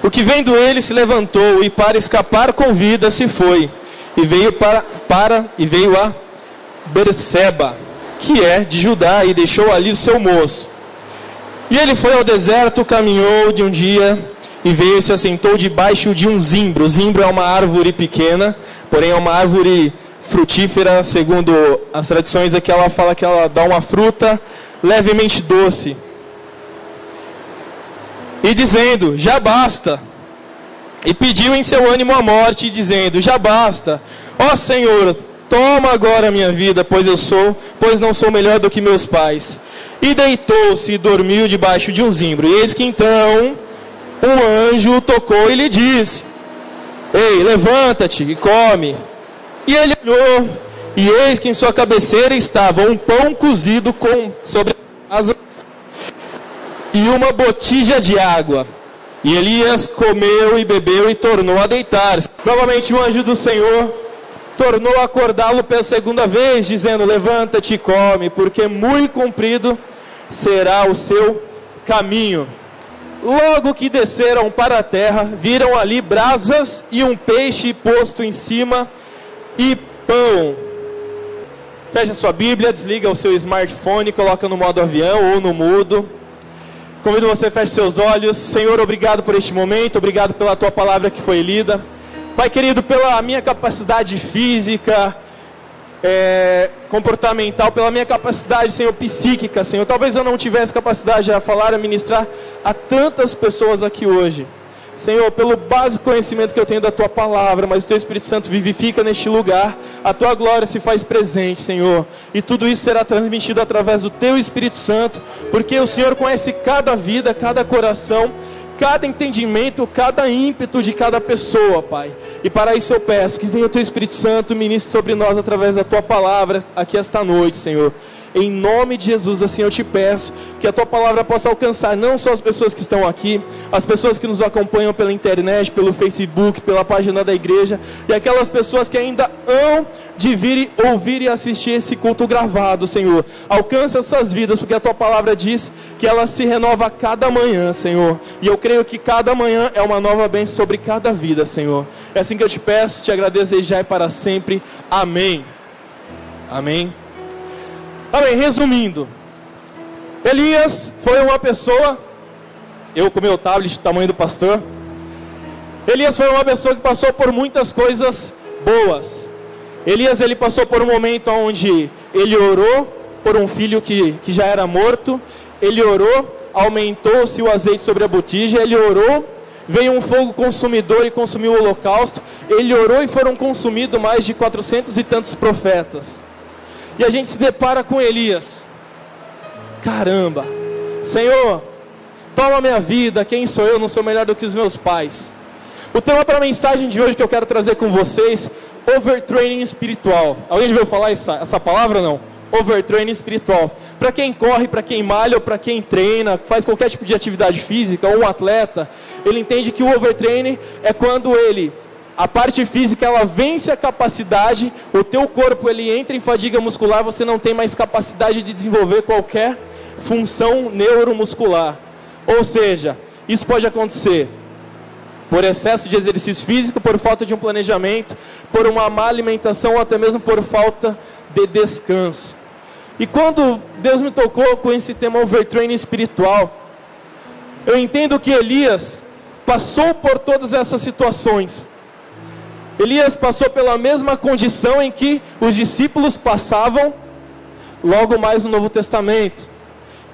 O que vendo ele se levantou e para escapar com vida se foi. E veio a Berseba, que é de Judá, e deixou ali o seu moço. E ele foi ao deserto, caminhou de um dia, e veio e se assentou debaixo de um zimbro. O zimbro é uma árvore pequena, porém é uma árvore frutífera. Segundo as tradições aqui, ela fala que ela dá uma fruta levemente doce. E dizendo, já basta. E pediu em seu ânimo a morte, dizendo, já basta. Ó Senhor, toma agora a minha vida, pois não sou melhor do que meus pais. E deitou-se e dormiu debaixo de um zimbro. E eis que então um anjo tocou e lhe disse, ei, levanta-te e come. E ele olhou, e eis que em sua cabeceira estava um pão cozido sobre asas e uma botija de água. E Elias comeu e bebeu e tornou a deitar-se. Novamente o anjo do Senhor tornou a acordá-lo pela segunda vez, dizendo, levanta-te e come, porque muito comprido será o seu caminho. Logo que desceram para a terra, viram ali brasas e um peixe posto em cima e pão. Fecha sua Bíblia, desliga o seu smartphone, coloca no modo avião ou no mudo. Convido você a fechar seus olhos. Senhor, obrigado por este momento, obrigado pela tua palavra que foi lida. Pai querido, pela minha capacidade física, comportamental, pela minha capacidade, Senhor, psíquica, Senhor. Talvez eu não tivesse capacidade de falar, a ministrar a tantas pessoas aqui hoje. Senhor, pelo básico conhecimento que eu tenho da Tua Palavra, mas o Teu Espírito Santo vivifica neste lugar, a Tua glória se faz presente, Senhor, e tudo isso será transmitido através do Teu Espírito Santo, porque o Senhor conhece cada vida, cada coração, cada entendimento, cada ímpeto de cada pessoa, Pai. E para isso eu peço que venha o Teu Espírito Santo e ministre sobre nós através da Tua Palavra aqui esta noite, Senhor. Em nome de Jesus, assim eu te peço que a Tua Palavra possa alcançar não só as pessoas que estão aqui, as pessoas que nos acompanham pela internet, pelo Facebook, pela página da igreja, e aquelas pessoas que ainda hão de vir e ouvir e assistir esse culto gravado, Senhor. Alcança essas vidas, porque a Tua Palavra diz que ela se renova a cada manhã, Senhor. E eu creio que cada manhã é uma nova bênção sobre cada vida, Senhor. É assim que eu te peço, te agradeço desde já e para sempre. Amém. Amém. Amém, resumindo, Elias foi uma pessoa, eu com meu tablet do tamanho do pastor, Elias foi uma pessoa que passou por muitas coisas boas. Elias, ele passou por um momento onde ele orou por um filho que já era morto, ele orou, aumentou-se o azeite sobre a botija, ele orou, veio um fogo consumidor e consumiu o holocausto, ele orou e foram consumidos mais de 400 e tantos profetas. E a gente se depara com Elias. Caramba, Senhor, toma minha vida, quem sou eu? Não sou melhor do que os meus pais. O tema para a mensagem de hoje que eu quero trazer com vocês, overtraining espiritual. Alguém já ouviu falar essa palavra ou não? Overtraining espiritual. Para quem corre, para quem malha, ou para quem treina, faz qualquer tipo de atividade física, ou um atleta, ele entende que o overtraining é quando a parte física, ela vence a capacidade, o teu corpo, ele entra em fadiga muscular, você não tem mais capacidade de desenvolver qualquer função neuromuscular. Ou seja, isso pode acontecer por excesso de exercício físico, por falta de um planejamento, por uma má alimentação, ou até mesmo por falta de descanso. E quando Deus me tocou com esse tema overtraining espiritual, eu entendo que Elias passou por todas essas situações. Elias passou pela mesma condição em que os discípulos passavam logo mais no Novo Testamento.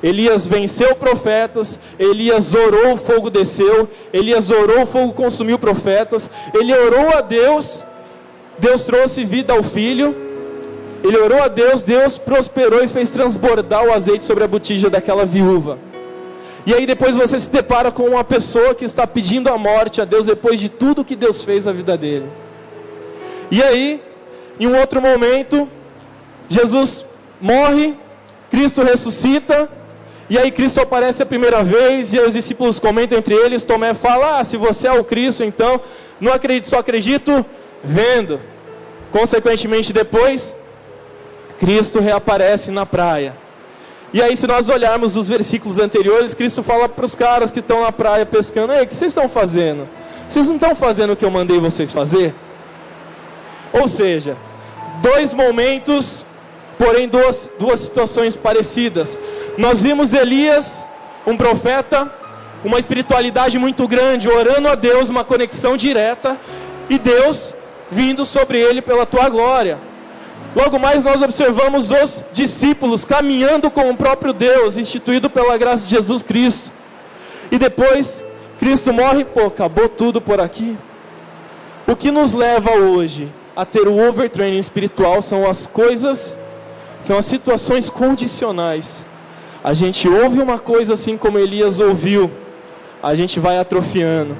Elias venceu profetas, Elias orou, o fogo desceu, Elias orou, o fogo consumiu profetas, ele orou a Deus, Deus trouxe vida ao filho, ele orou a Deus, Deus prosperou e fez transbordar o azeite sobre a botija daquela viúva. E aí depois você se depara com uma pessoa que está pedindo a morte a Deus depois de tudo que Deus fez na vida dele. E aí, em um outro momento, Jesus morre, Cristo ressuscita, e aí Cristo aparece a primeira vez, e aí os discípulos comentam entre eles, Tomé fala, se você é o Cristo, então, não acredito, só acredito vendo. Consequentemente depois, Cristo reaparece na praia. E aí, se nós olharmos os versículos anteriores, Cristo fala para os caras que estão na praia pescando: ei, o que vocês estão fazendo? Vocês não estão fazendo o que eu mandei vocês fazer? Ou seja, dois momentos, porém duas situações parecidas. Nós vimos Elias, um profeta, com uma espiritualidade muito grande, orando a Deus, uma conexão direta, e Deus vindo sobre ele pela tua glória. Logo mais nós observamos os discípulos caminhando com o próprio Deus, instituído pela graça de Jesus Cristo. E depois Cristo morre, acabou tudo por aqui. O que nos leva hoje a ter o overtraining espiritual são as coisas, são as situações condicionais. A gente ouve uma coisa assim como Elias ouviu, a gente vai atrofiando.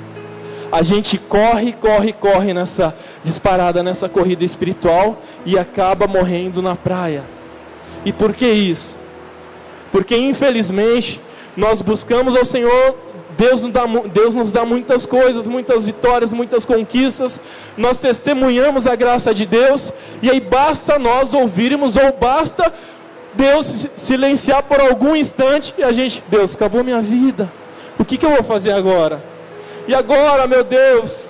A gente corre nessa disparada, nessa corrida espiritual, e acaba morrendo na praia. E por que isso? Porque infelizmente nós buscamos ao Senhor, Deus nos dá muitas coisas, muitas vitórias, muitas conquistas, nós testemunhamos a graça de Deus, e aí basta nós ouvirmos, ou basta Deus silenciar por algum instante, e a gente: Deus, acabou minha vida, o que eu vou fazer agora? E agora, meu Deus?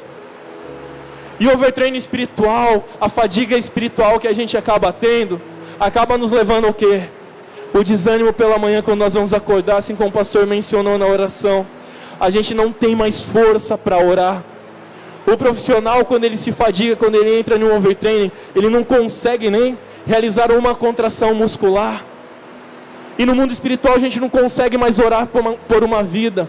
E o overtraining espiritual, a fadiga espiritual que a gente acaba tendo, acaba nos levando ao quê? O desânimo pela manhã, quando nós vamos acordar, assim como o pastor mencionou na oração. A gente não tem mais força para orar. O profissional, quando ele se fadiga, quando ele entra no overtraining, ele não consegue nem realizar uma contração muscular. E no mundo espiritual a gente não consegue mais orar por uma vida.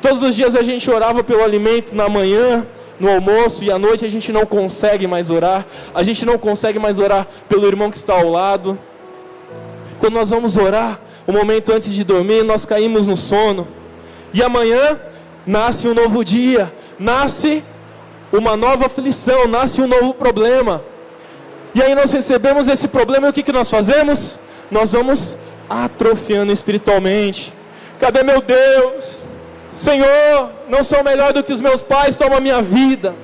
Todos os dias a gente orava pelo alimento na manhã, no almoço, e à noite a gente não consegue mais orar. A gente não consegue mais orar pelo irmão que está ao lado. Quando nós vamos orar, o momento antes de dormir, nós caímos no sono. E amanhã nasce um novo dia, nasce uma nova aflição, nasce um novo problema. E aí nós recebemos esse problema, e o que nós fazemos? Nós vamos atrofiando espiritualmente. Cadê meu Deus? Senhor, não sou melhor do que os meus pais, toma a minha vida.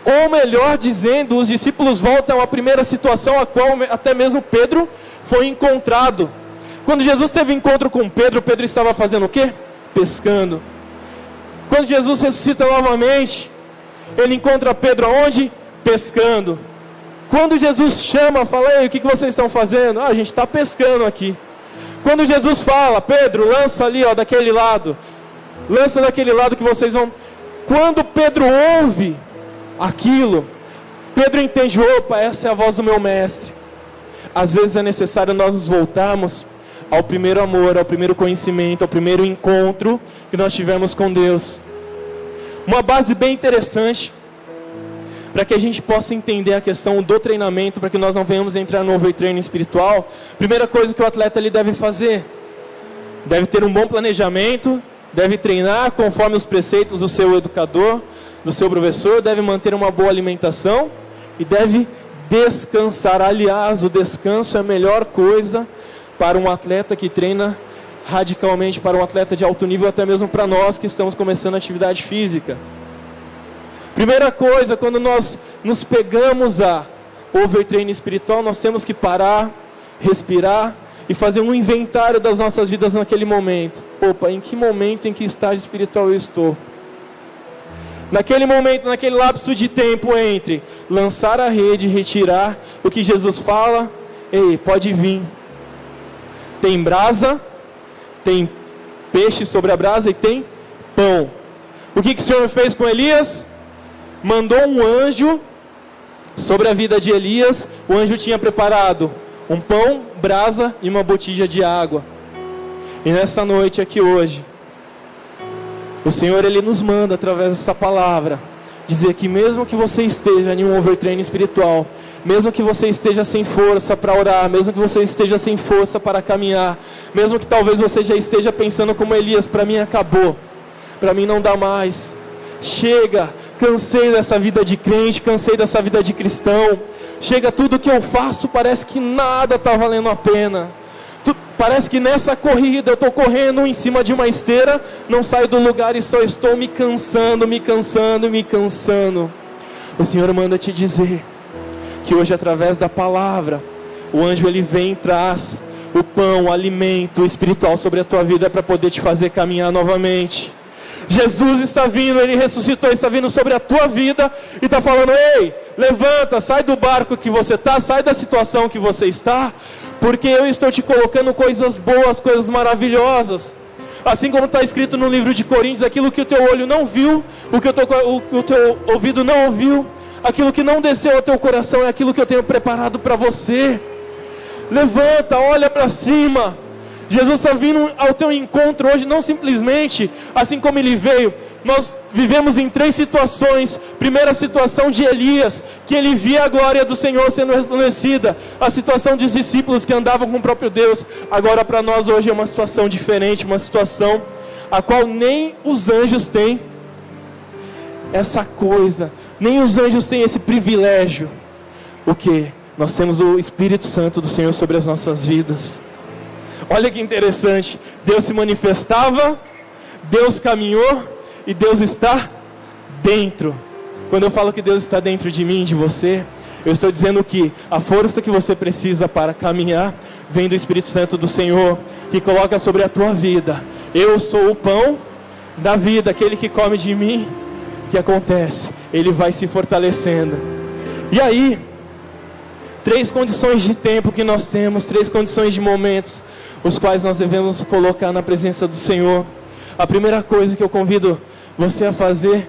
Ou melhor dizendo, os discípulos voltam à primeira situação, a qual até mesmo Pedro foi encontrado. Quando Jesus teve encontro com Pedro, Pedro estava fazendo o quê? Pescando. Quando Jesus ressuscita novamente, ele encontra Pedro aonde? Pescando. Quando Jesus chama, fala: ei, o que vocês estão fazendo? A gente está pescando aqui. Quando Jesus fala: Pedro, lança ali, daquele lado. Lança daquele lado que vocês vão. Quando Pedro ouve aquilo, Pedro entende: opa, essa é a voz do meu mestre. Às vezes é necessário nós nos voltarmos ao primeiro amor, ao primeiro conhecimento, ao primeiro encontro que nós tivemos com Deus. Uma base bem interessante para que a gente possa entender a questão do treinamento, para que nós não venhamos entrar no overtraining espiritual. Primeira coisa que o atleta ele deve fazer: deve ter um bom planejamento, deve treinar conforme os preceitos do seu educador, do seu professor, deve manter uma boa alimentação e deve descansar. Aliás, o descanso é a melhor coisa para um atleta que treina radicalmente, para um atleta de alto nível, até mesmo para nós que estamos começando a atividade física. Primeira coisa, quando nós nos pegamos a overtraining espiritual, nós temos que parar, respirar e fazer um inventário das nossas vidas naquele momento. Opa, em que momento, em que estágio espiritual eu estou? Naquele momento, naquele lapso de tempo entre lançar a rede e retirar, o que Jesus fala: ei, pode vir. Tem brasa, tem peixe sobre a brasa e tem pão. O que o Senhor fez com Elias? Mandou um anjo sobre a vida de Elias. O anjo tinha preparado um pão, brasa e uma botija de água. E nessa noite aqui hoje, o Senhor ele nos manda através dessa palavra dizer que mesmo que você esteja em um overtraining espiritual, mesmo que você esteja sem força para orar, mesmo que você esteja sem força para caminhar, mesmo que talvez você já esteja pensando como Elias: para mim acabou, para mim não dá mais, chega, cansei dessa vida de crente, cansei dessa vida de cristão, chega, tudo que eu faço parece que nada está valendo a pena, parece que nessa corrida eu estou correndo em cima de uma esteira, não saio do lugar e só estou me cansando. O Senhor manda te dizer que hoje, através da palavra, o anjo ele vem e traz o pão, o alimento espiritual sobre a tua vida é para poder te fazer caminhar novamente. Jesus está vindo, Ele ressuscitou, está vindo sobre a tua vida e está falando: ei, levanta, sai do barco que você está, sai da situação que você está, porque eu estou te colocando coisas boas, coisas maravilhosas. Assim como está escrito no livro de Coríntios: aquilo que o teu olho não viu, o que o teu ouvido não ouviu, aquilo que não desceu ao teu coração é aquilo que eu tenho preparado para você. Levanta, olha para cima. Jesus está vindo ao teu encontro hoje, não simplesmente assim como Ele veio. Nós vivemos em 3 situações. Primeira situação de Elias, que ele via a glória do Senhor sendo resplandecida. A situação dos discípulos que andavam com o próprio Deus. Agora para nós hoje é uma situação diferente, uma situação a qual nem os anjos têm essa coisa, nem os anjos têm esse privilégio. O que? Nós temos o Espírito Santo do Senhor sobre as nossas vidas. Olha que interessante, Deus se manifestava, Deus caminhou e Deus está dentro. Quando eu falo que Deus está dentro de mim, de você, eu estou dizendo que a força que você precisa para caminhar vem do Espírito Santo do Senhor, que coloca sobre a tua vida. Eu sou o pão da vida, aquele que come de mim. O que acontece? Ele vai se fortalecendo. E aí, 3 condições de tempo que nós temos, 3 condições de momentos, os quais nós devemos colocar na presença do Senhor. A primeira coisa que eu convido você a fazer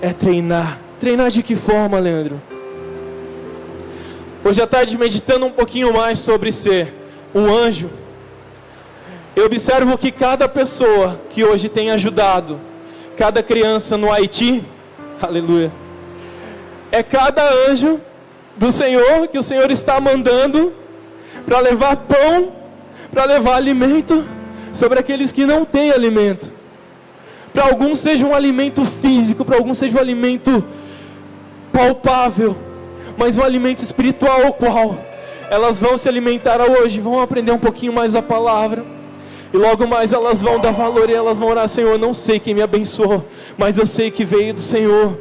é treinar. Treinar de que forma, Leandro? Hoje à tarde, meditando um pouquinho mais sobre ser um anjo, eu observo que cada pessoa que hoje tem ajudado, cada criança no Haiti, aleluia, é cada anjo do Senhor que o Senhor está mandando para levar pão, para levar alimento sobre aqueles que não têm alimento. Para alguns seja um alimento físico, para alguns seja um alimento palpável, mas um alimento espiritual, o qual elas vão se alimentar hoje, vão aprender um pouquinho mais a palavra, e logo mais elas vão dar valor e elas vão orar: Senhor, não sei quem me abençoou, mas eu sei que veio do Senhor.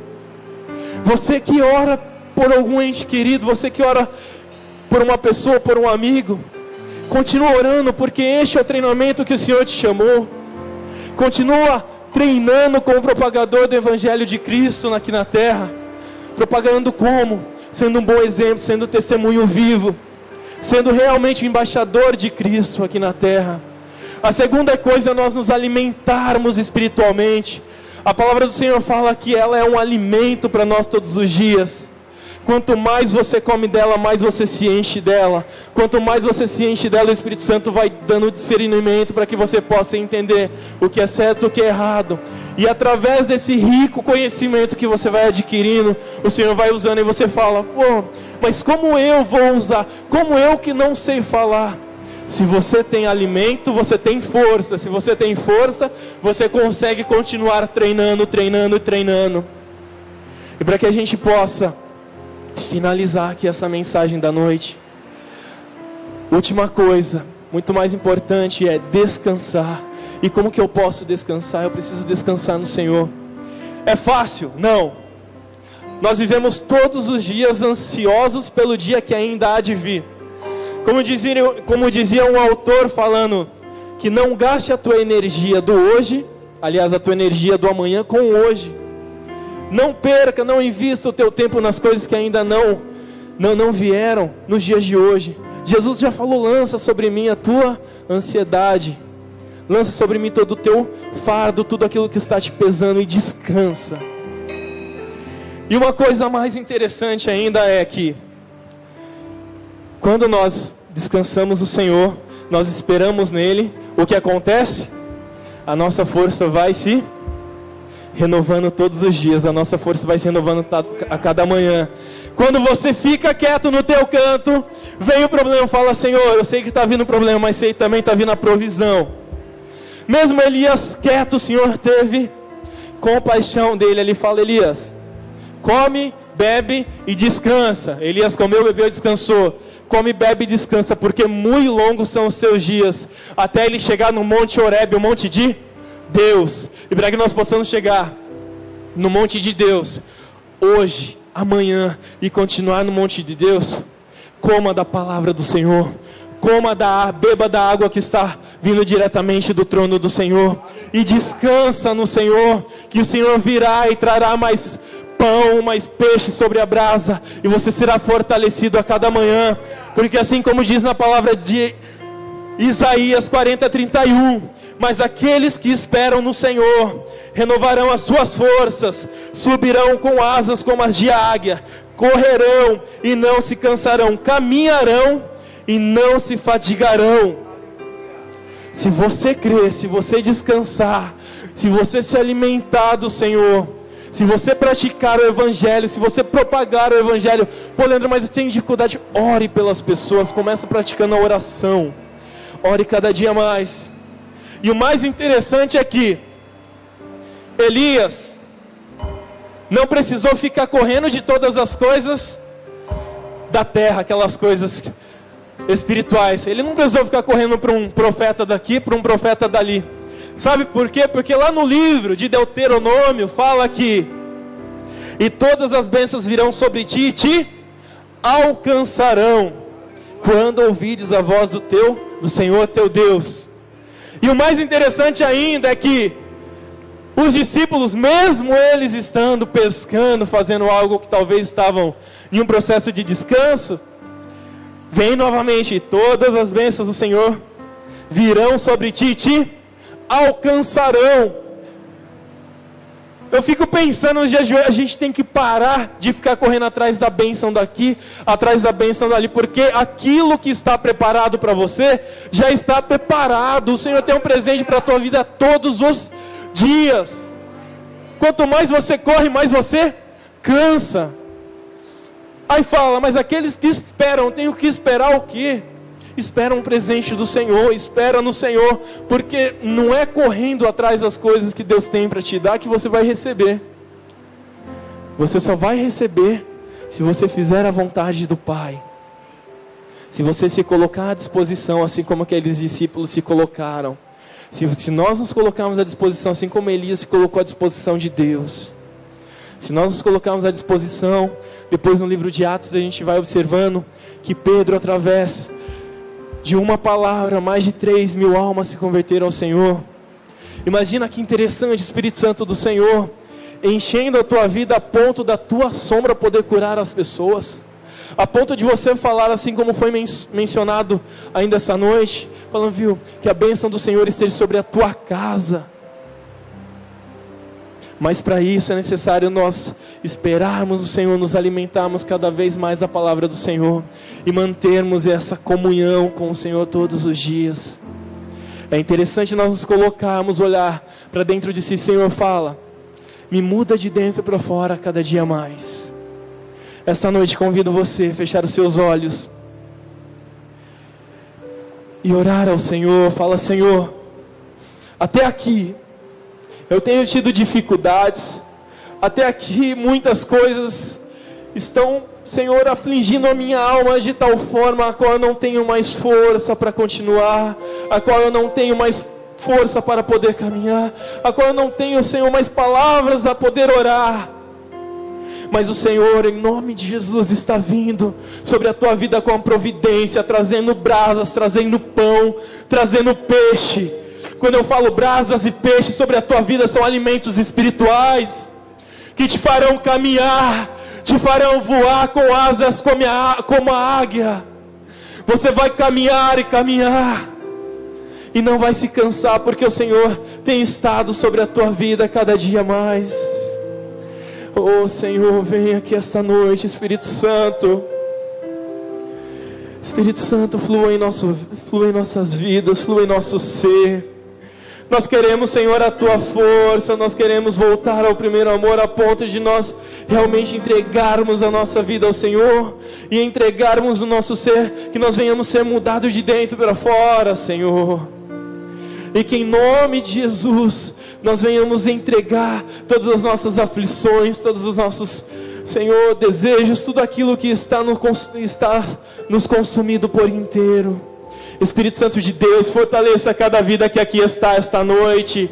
Você que ora por algum ente querido, você que ora por uma pessoa, por um amigo, continua orando, porque este é o treinamento que o Senhor te chamou. Continua treinando como propagador do Evangelho de Cristo aqui na terra. Propagando como? Sendo um bom exemplo, sendo um testemunho vivo, sendo realmente o embaixador de Cristo aqui na terra. A segunda coisa é nós nos alimentarmos espiritualmente. A palavra do Senhor fala que ela é um alimento para nós todos os dias. Quanto mais você come dela, mais você se enche dela. Quanto mais você se enche dela, o Espírito Santo vai dando discernimento para que você possa entender o que é certo e o que é errado. E através desse rico conhecimento que você vai adquirindo, o Senhor vai usando, e você fala: pô, mas como eu vou usar? Como eu que não sei falar? Se você tem alimento, você tem força. Se você tem força, você consegue continuar treinando, treinando, treinando. E para que a gente possa finalizar aqui essa mensagem da noite, última coisa, muito mais importante, é descansar. E como que eu posso descansar? Eu preciso descansar no Senhor. É fácil? Não. Nós vivemos todos os dias ansiosos pelo dia que ainda há de vir. Como dizia um autor falando, que não gaste a tua energia do hoje, aliás, a tua energia do amanhã com o hoje. Não perca, não invista o teu tempo nas coisas que ainda não vieram nos dias de hoje. Jesus já falou: lança sobre mim a tua ansiedade, lança sobre mim todo o teu fardo, tudo aquilo que está te pesando, e descansa. E uma coisa mais interessante ainda é que, quando nós descansamos no Senhor, nós esperamos nele, o que acontece? A nossa força vai se renovando todos os dias, a nossa força vai se renovando a cada manhã. Quando você fica quieto no teu canto, vem o problema, fala: Senhor, eu sei que está vindo o problema, mas sei que também está vindo a provisão. Mesmo Elias quieto, o Senhor teve compaixão dele. Ele fala: Elias, come, bebe e descansa. Elias comeu, bebeu e descansou. Come, bebe e descansa, porque muito longos são os seus dias, até ele chegar no Monte Horebe, o monte de Deus. E para que nós possamos chegar no monte de Deus hoje, amanhã, e continuar no monte de Deus, coma da palavra do Senhor, beba da água que está vindo diretamente do trono do Senhor, e descansa no Senhor, que o Senhor virá e trará mais pão, mais peixe sobre a brasa, e você será fortalecido a cada manhã, porque assim como diz na palavra de Isaías 40:31, mas aqueles que esperam no Senhor renovarão as suas forças, subirão com asas como as de águia, correrão e não se cansarão, caminharão e não se fadigarão. Se você crer, se você descansar, se você se alimentar do Senhor, se você praticar o Evangelho, se você propagar o Evangelho, pô, Leandro, mas eu tenho dificuldade, ore pelas pessoas, começa praticando a oração, ore cada dia mais. E o mais interessante é que Elias não precisou ficar correndo de todas as coisas da terra, aquelas coisas espirituais. Ele não precisou ficar correndo para um profeta daqui, para um profeta dali. Sabe por quê? Porque lá no livro de Deuteronômio fala que e todas as bênçãos virão sobre ti e te alcançarão quando ouvides a voz do Senhor teu Deus. E o mais interessante ainda é que os discípulos, mesmo eles estando pescando, fazendo algo que talvez estavam em um processo de descanso, vem novamente, todas as bênçãos do Senhor virão sobre ti e te alcançarão. Eu fico pensando, nos dias de hoje, a gente tem que parar de ficar correndo atrás da bênção daqui, atrás da bênção dali, porque aquilo que está preparado para você, já está preparado. O Senhor tem um presente para a tua vida todos os dias. Quanto mais você corre, mais você cansa. Aí fala, mas aqueles que esperam, tenho que esperar o quê? Espera um presente do Senhor, espera no Senhor, porque não é correndo atrás das coisas que Deus tem para te dar que você vai receber. Você só vai receber se você fizer a vontade do Pai. Se você se colocar à disposição, assim como aqueles discípulos se colocaram. Se nós nos colocarmos à disposição, assim como Elias se colocou à disposição de Deus. Se nós nos colocarmos à disposição, depois no livro de Atos a gente vai observando que Pedro, através de uma palavra, mais de 3.000 almas se converteram ao Senhor. Imagina que interessante, Espírito Santo do Senhor enchendo a tua vida a ponto da tua sombra poder curar as pessoas, a ponto de você falar assim como foi mencionado ainda essa noite, falando, viu, que a bênção do Senhor esteja sobre a tua casa. Mas para isso é necessário nós esperarmos o Senhor, nos alimentarmos cada vez mais da palavra do Senhor e mantermos essa comunhão com o Senhor todos os dias. É interessante nós nos colocarmos, olhar para dentro de si. Senhor, fala, me muda de dentro para fora cada dia mais. Esta noite convido você a fechar os seus olhos e orar ao Senhor. Fala, Senhor, até aqui eu tenho tido dificuldades, até aqui muitas coisas estão, Senhor, afligindo a minha alma de tal forma a qual eu não tenho mais força para continuar, a qual eu não tenho mais força para poder caminhar, a qual eu não tenho, Senhor, mais palavras a poder orar. Mas o Senhor, em nome de Jesus, está vindo sobre a tua vida com a providência, trazendo brasas, trazendo pão, trazendo peixe. Quando eu falo brasas e peixe sobre a tua vida, são alimentos espirituais, que te farão caminhar, te farão voar com asas como a águia. Você vai caminhar e caminhar, e não vai se cansar, porque o Senhor tem estado sobre a tua vida cada dia mais. Oh Senhor, vem aqui esta noite, Espírito Santo. Espírito Santo, flua em nossas vidas, flua em nosso ser. Nós queremos, Senhor, a tua força, nós queremos voltar ao primeiro amor, a ponto de nós realmente entregarmos a nossa vida ao Senhor, e entregarmos o nosso ser, que nós venhamos ser mudados de dentro para fora, Senhor. E que em nome de Jesus, nós venhamos entregar todas as nossas aflições, todos os nossos, Senhor, desejos, tudo aquilo que está nos consumindo por inteiro. Espírito Santo de Deus, fortaleça cada vida que aqui está esta noite.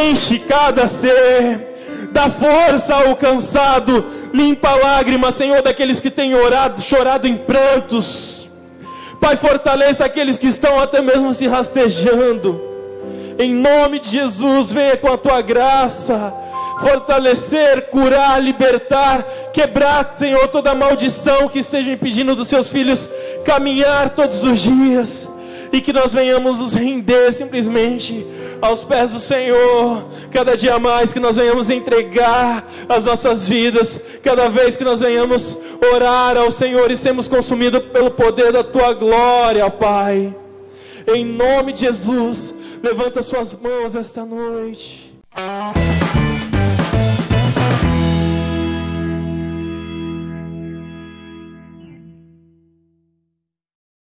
Enche cada ser, dá força ao cansado, limpa lágrimas, Senhor, daqueles que têm orado, chorado em prantos. Pai, fortaleça aqueles que estão até mesmo se rastejando. Em nome de Jesus, venha com a tua graça fortalecer, curar, libertar, quebrar, Senhor, toda maldição que esteja impedindo dos seus filhos caminhar todos os dias, e que nós venhamos nos render simplesmente aos pés do Senhor, cada dia mais, que nós venhamos entregar as nossas vidas, cada vez que nós venhamos orar ao Senhor e sermos consumidos pelo poder da tua glória, Pai. Em nome de Jesus, levanta suas mãos esta noite.